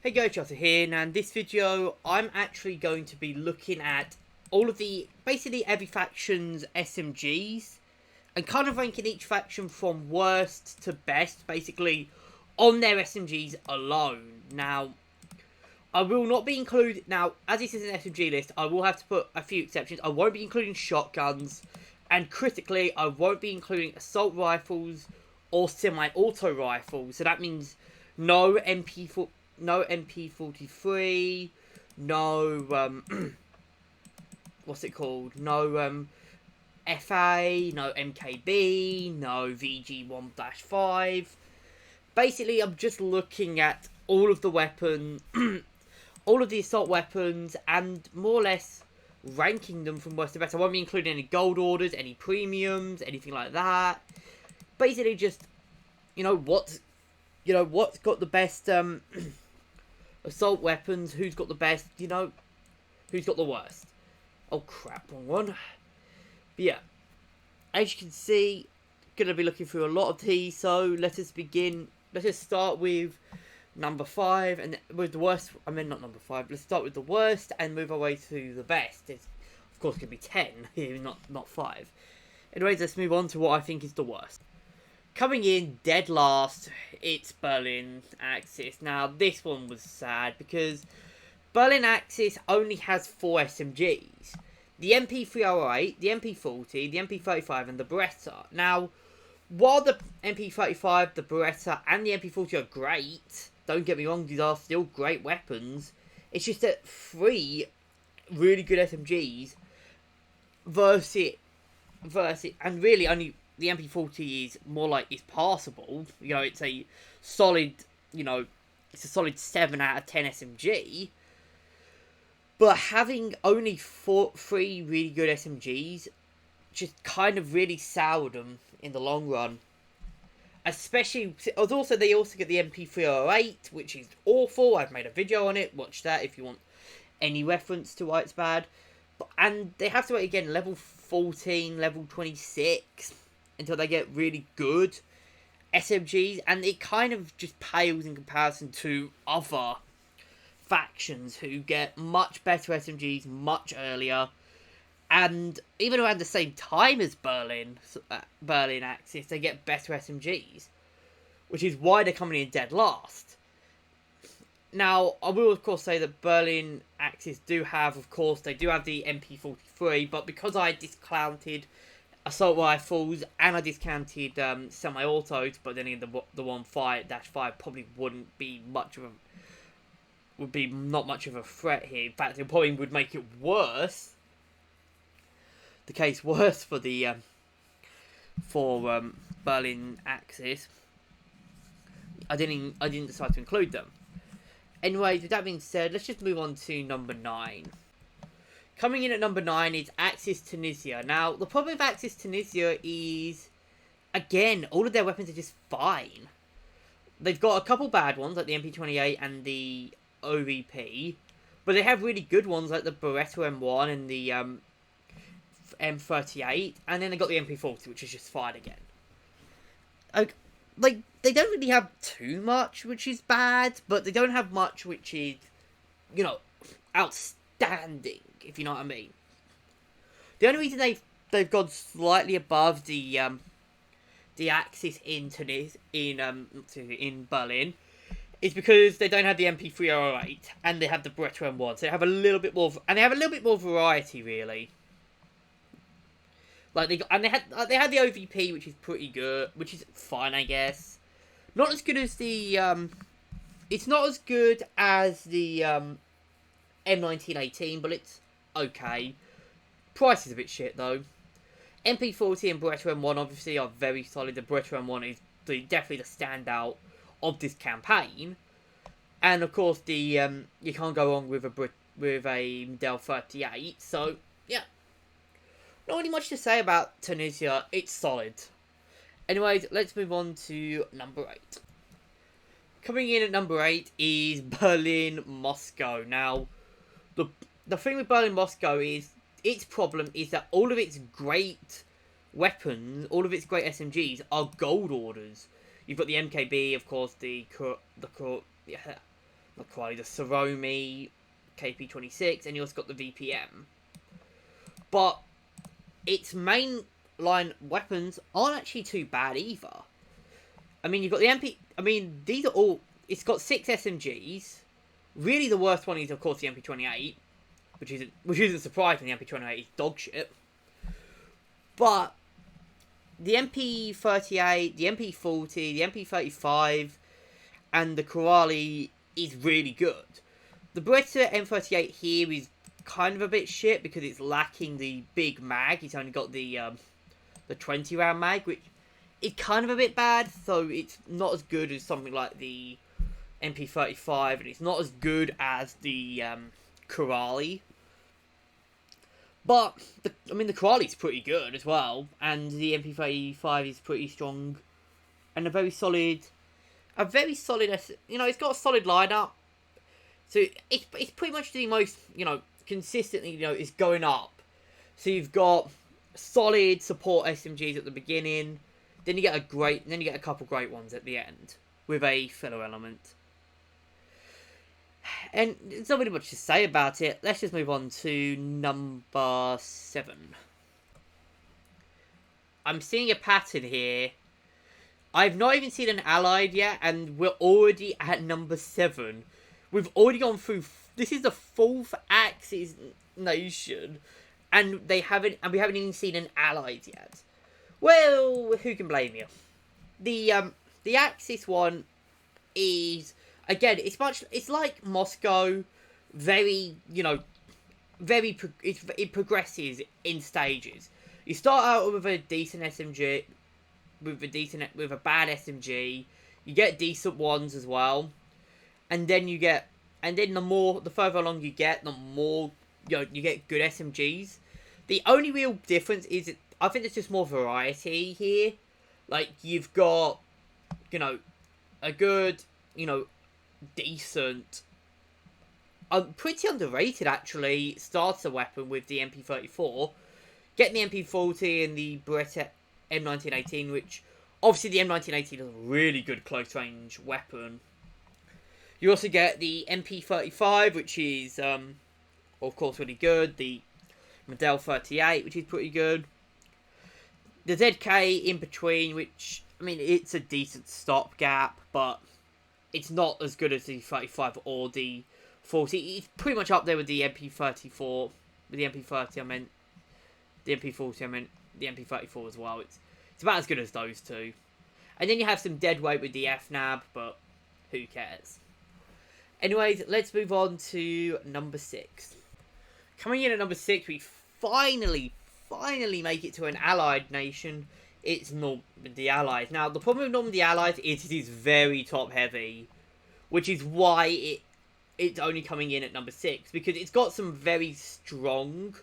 Hey guys, Jota here, and in this video I'm actually going to be looking at all of basically every faction's SMGs, and kind of ranking each faction from worst to best, basically, on their SMGs alone. Now, I will not be including, now, as this is an SMG list, I will have to put a few exceptions. I won't be including shotguns, and critically, I won't be including assault rifles or semi-auto rifles, so that means no MP4, no MP43, no, what's it called? No, FA, no MKB, no VG1-5. Basically, I'm just looking at all of the weapon, all of the assault weapons, and more or less ranking them from worst to best. I won't be including any gold orders, any premiums, anything like that. Basically, just, what's got the best, assault weapons, who's got the best, who's got the worst. Oh crap, wrong one. But yeah, as you can see, gonna be looking through a lot of these, so let us begin. Let's just start with number 5, and with the worst, I mean not number 5, let's start with the worst and move our way to the best. It's, of course, gonna be 10 here, not 5. Anyways, let's move on to what I think is the worst. Coming in dead last, it's Berlin Axis. Now, this one was sad because Berlin Axis only has 4 SMGs. The MP308, the MP40, the MP35 and the Beretta. Now, while the MP35, the Beretta and the MP40 are great, don't get me wrong, these are still great weapons, it's just that 3 really good SMGs versus and really only the MP40 is more like, it's passable. It's a solid, it's a solid 7 out of 10 SMG. But having only 3 really good SMGs just kind of really soured them in the long run. Especially, also they also get the MP308, which is awful. I've made a video on it. Watch that if you want any reference to why it's bad. And they have to wait again, level 14, level 26, until they get really good SMGs. And it kind of just pales in comparison to other factions who get much better SMGs much earlier, and even around the same time as Berlin Axis, they get better SMGs, which is why they're coming in dead last. Now, I will of course say that Berlin Axis do have the MP43, but because I discounted assault rifles and I discounted semi-autos, but then in the 1-5 probably wouldn't be not much of a threat here. In fact, it probably would make it worse. The case worse for the Berlin Axis. I didn't decide to include them. Anyways, with that being said, let's just move on to number 9. Coming in at number 9 is Axis Tunisia. Now, the problem with Axis Tunisia is, again, all of their weapons are just fine. They've got a couple bad ones, like the MP28 and the OVP, but they have really good ones like the Beretta M1 and the M38, and then they got the MP40, which is just fine again. Like, they don't really have too much, which is bad, but they don't have much which is, outstanding, if you know what I mean. The only reason they've gone slightly above the Axis in Berlin is because they don't have the MP308 and they have the Beretta M1, so they have a little bit more, variety really. Like they had the OVP, which is pretty good, which is fine, I guess. Not as good as the it's not as good as the M1918, but it's okay. Price is a bit shit though. MP40 and Beretta M1 obviously are very solid. The Beretta M1 is definitely the standout of this campaign, and of course the you can't go wrong with a Model 38. So yeah, not really much to say about Tunisia. It's solid. Anyways, let's move on to number 8. Coming in at number 8 is Berlin Moscow. Now, the thing with Berlin Moscow is its problem is that all of its great weapons, all of its great SMGs are gold orders. You've got the MKB, of course, the Quite the Saromi, KP26, and you also got the VPM. But its main line weapons aren't actually too bad either. I mean, you've got the MP. I mean, these are all. It's got 6 SMGs. Really, the worst one is of course the MP28, which isn't surprising. The MP28 is dog shit. But the MP38, the MP40, the MP35, and the Corrali is really good. The Beretta M38 here is kind of a bit shit because it's lacking the big mag. It's only got the 20 round mag, which is kind of a bit bad. So it's not as good as something like the MP35, and it's not as good as the Corrali. But the Corrali's pretty good as well, and the MP35 is pretty strong, and a very solid. It's got a solid lineup. So it's pretty much the most, consistently, is going up. So you've got solid support SMGs at the beginning, then you get a couple great ones at the end with a filler element. And there's not really much to say about it. Let's just move on to number 7. I'm seeing a pattern here. I've not even seen an allied yet, and we're already at number 7. We've already gone through. This is the 4th Axis nation, and we haven't even seen an allied yet. Well, who can blame you? The Axis one is, again, it's like Moscow, it progresses in stages. You start out with a decent SMG, with a bad SMG. You get decent ones as well, and then the further along you get, the more you get good SMGs. The only real difference is, I think there's just more variety here. Like, you've got, a good, decent, pretty underrated actually, starter weapon with the MP34. Getting the MP40 and the Beretta M1918, which, obviously the M1918 is a really good close range weapon. You also get the MP35, which is, of course, really good. The Model 38, which is pretty good. The ZK in between, which, it's a decent stopgap, but it's not as good as the 35 or the 40. It's pretty much up there with the MP34. With the MP30, the MP40, the MP34 as well. It's about as good as those two. And then you have some dead weight with the FNAB, but who cares? Anyways, let's move on to number 6. Coming in at number 6, we finally make it to an allied nation. It's the Allies. Now, the problem with Normandy Allies is it is very top heavy, which is why it's only coming in at number 6, because it's got some very strong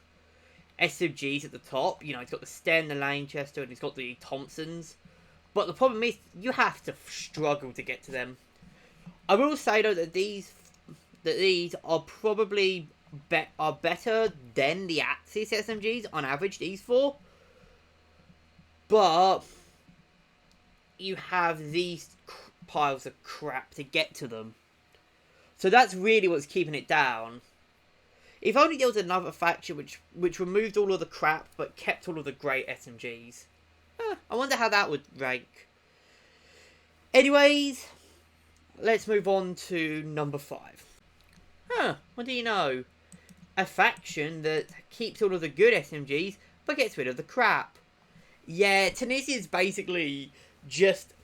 SMGs at the top. It's got the Sten, the Lanchester, and it's got the Thompsons. But the problem is, you have to struggle to get to them. I will say though that these are probably better than the Axis SMGs on average. These 4, but you have these piles of crap to get to them. So that's really what's keeping it down. If only there was another faction which removed all of the crap but kept all of the great SMGs. I wonder how that would rank. Anyways, let's move on to number 5. What do you know? A faction that keeps all of the good SMGs but gets rid of the crap. Yeah, Tunisia is basically just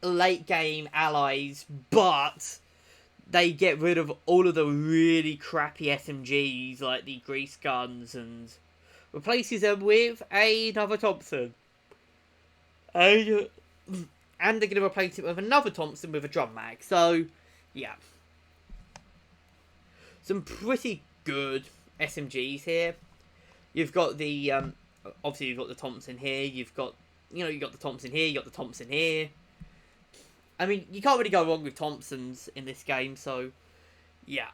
late game allies, but they get rid of all of the really crappy SMGs like the grease guns and replaces them with another Thompson. And they're going to replace it with another Thompson with a drum mag. So, yeah. Some pretty good SMGs here. You've got the, obviously you've got the Thompson here. You've got the Thompson here. You've got the Thompson here. You can't really go wrong with Thompsons in this game, so, yeah.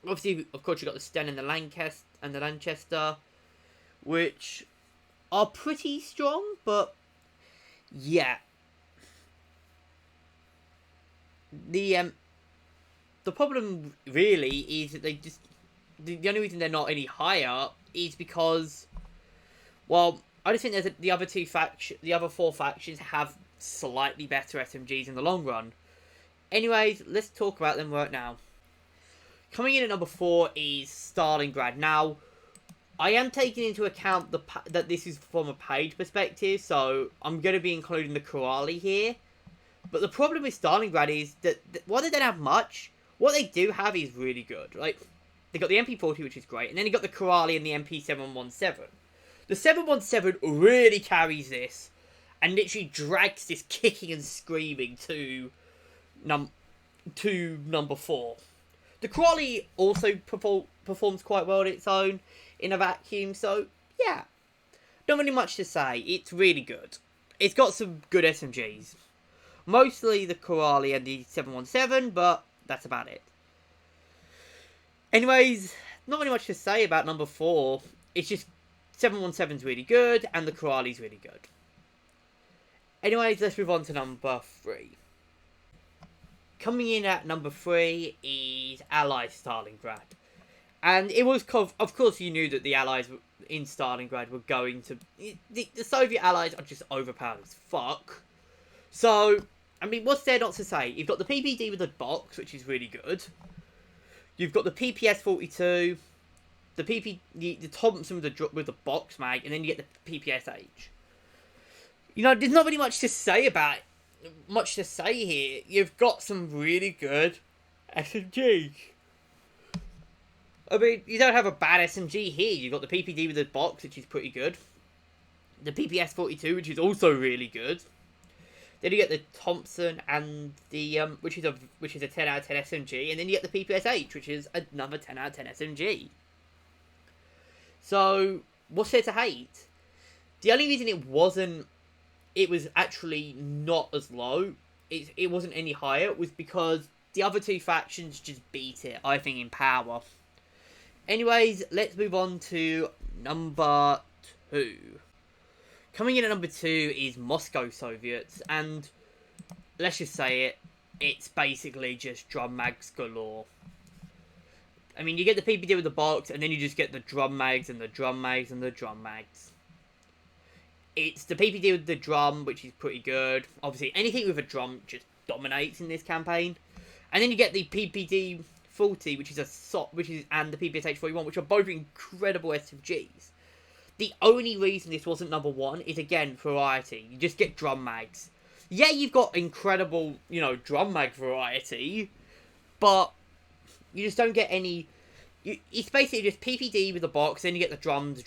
Obviously, of course, you've got the Sten and the Lanchester, which are pretty strong, but, yeah. the problem really is that they just the only reason they're not any higher is because, well, I just think there's the other four factions have slightly better SMGs in the long run. Anyways, let's talk about them right now. Coming in at number 4 is Stalingrad. Now, I am taking into account that this is from a paid perspective, so I'm going to be including the Korali here. But the problem with Stalingrad is that while they don't have much, what they do have is really good. Like, they got the MP40, which is great, and then you got the Korali and the MP717. The 717 really carries this, and literally drags this kicking and screaming to number 4. The Korali also performs quite well on its own in a vacuum, so yeah, not really much to say. It's really good. It's got some good SMGs, mostly the Korali and the 717, but that's about it. Anyways, not really much to say about number 4. It's just 717's really good and the Korali's really good. Anyways, let's move on to number 3. Coming in at number 3 is Allied Stalingrad. And it was, of course, you knew that the Allies in Stalingrad were going to... The Soviet Allies are just overpowered as fuck. So, I mean, what's there not to say? You've got the PPD with the box, which is really good. You've got the PPS-42, the Thompson with the box mag, and then you get the PPSH. You know, there's not really much to say about it. Much to say here. You've got some really good SMGs. I mean, you don't have a bad SMG here. You've got the PPD with the box, which is pretty good. The PPS-42, which is also really good. Then you get the Thompson and the which is a 10 out of 10 SMG, and then you get the PPSH, which is another 10 out of 10 SMG. So what's there to hate? The only reason it was actually not as low, it wasn't any higher, was because the other two factions just beat it, I think, in power. Anyways, let's move on to number 2. Coming in at number 2 is Moscow Soviets, and let's just say it, it's basically just drum mags galore. I mean, you get the PPD with the box, and then you just get the drum mags and the drum mags and the drum mags. It's the PPD with the drum, which is pretty good. Obviously, anything with a drum just dominates in this campaign. And then you get the PPD 40, which is and the PPSH 41, which are both incredible SMGs. The only reason this wasn't number 1 is, again, variety. You just get drum mags. Yeah, you've got incredible, drum mag variety, but you just don't get any... It's basically just PPD with a box, then you get the drums.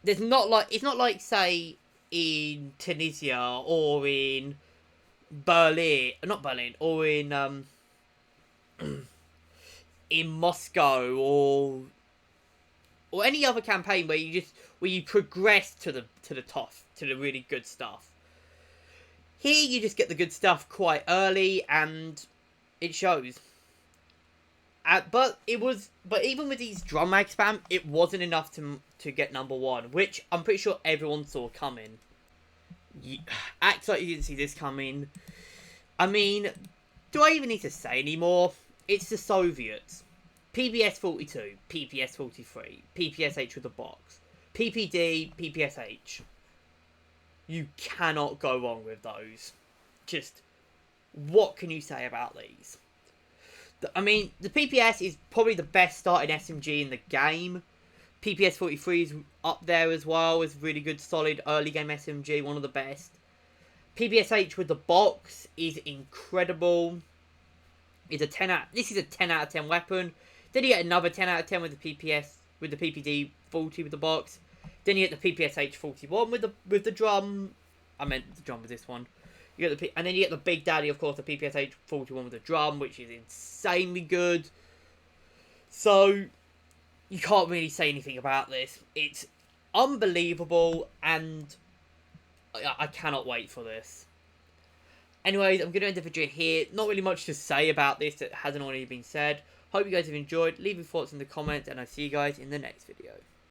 It's not like, say, in Tunisia or in or in Moscow or any other campaign where you progress to the top, to the really good stuff. Here you just get the good stuff quite early, and it shows. But even with these drum mag spam, it wasn't enough to get number 1, which I'm pretty sure everyone saw coming. Acts like you didn't see this coming. I mean, do I even need to say anymore? It's the Soviets. PPS-42, PPS-43, PPSH with a box, PPD, PPSH. You cannot go wrong with those. Just, what can you say about these? I mean, the PPS is probably the best starting SMG in the game. PPS-43 is up there as well. It's really good, solid early game SMG, one of the best. PPSH with the box is incredible. This is a 10 out of 10 weapon. Then you get another 10 out of 10 with the PPD 40 with the box. Then you get the PPSH 41 with the drum. I meant the drum with this one. And then you get the Big Daddy, of course, the PPSH 41 with the drum, which is insanely good. So, you can't really say anything about this. It's unbelievable, and I cannot wait for this. Anyways, I'm going to end the video here. Not really much to say about this that hasn't already been said. Hope you guys have enjoyed. Leave your thoughts in the comments, and I'll see you guys in the next video.